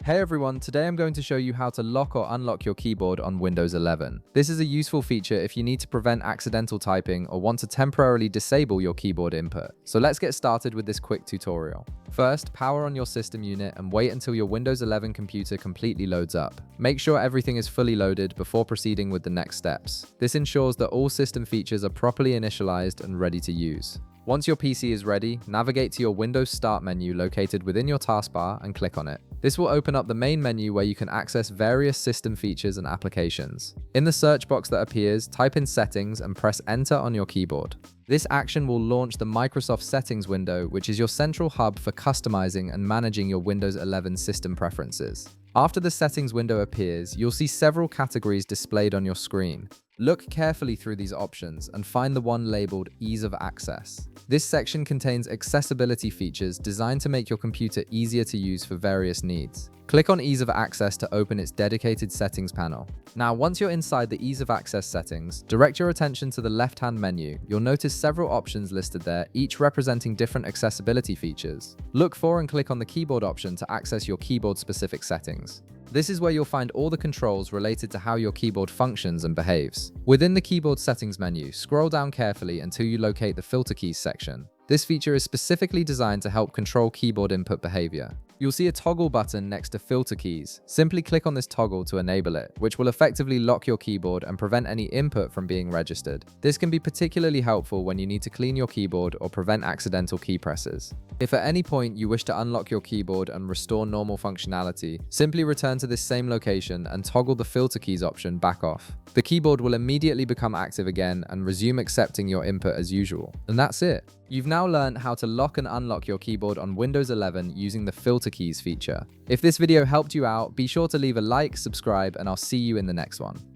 Hey everyone, today I'm going to show you how to lock or unlock your keyboard on Windows 11. This is a useful feature if you need to prevent accidental typing or want to temporarily disable your keyboard input. So let's get started with this quick tutorial. First, power on your system unit and wait until your Windows 11 computer completely loads up. Make sure everything is fully loaded before proceeding with the next steps. This ensures that all system features are properly initialized and ready to use. Once your PC is ready, navigate to your Windows Start menu located within your taskbar and click on it. This will open up the main menu where you can access various system features and applications. In the search box that appears, type in Settings and press Enter on your keyboard. This action will launch the Microsoft Settings window, which is your central hub for customizing and managing your Windows 11 system preferences. After the Settings window appears, you'll see several categories displayed on your screen. Look carefully through these options and find the one labeled Ease of Access. This section contains accessibility features designed to make your computer easier to use for various needs. Click on Ease of Access to open its dedicated settings panel. Now, once you're inside the Ease of Access settings, direct your attention to the left-hand menu. You'll notice several options listed there, each representing different accessibility features. Look for and click on the keyboard option to access your keyboard-specific settings. This is where you'll find all the controls related to how your keyboard functions and behaves. Within the keyboard settings menu, scroll down carefully until you locate the filter keys section. This feature is specifically designed to help control keyboard input behavior. You'll see a toggle button next to filter keys. Simply click on this toggle to enable it, which will effectively lock your keyboard and prevent any input from being registered. This can be particularly helpful when you need to clean your keyboard or prevent accidental key presses. If at any point you wish to unlock your keyboard and restore normal functionality, simply return to this same location and toggle the filter keys option back off. The keyboard will immediately become active again and resume accepting your input as usual. And that's it. You've now learned how to lock and unlock your keyboard on Windows 11 using the filter keys feature. If this video helped you out, be sure to leave a like, subscribe, and I'll see you in the next one.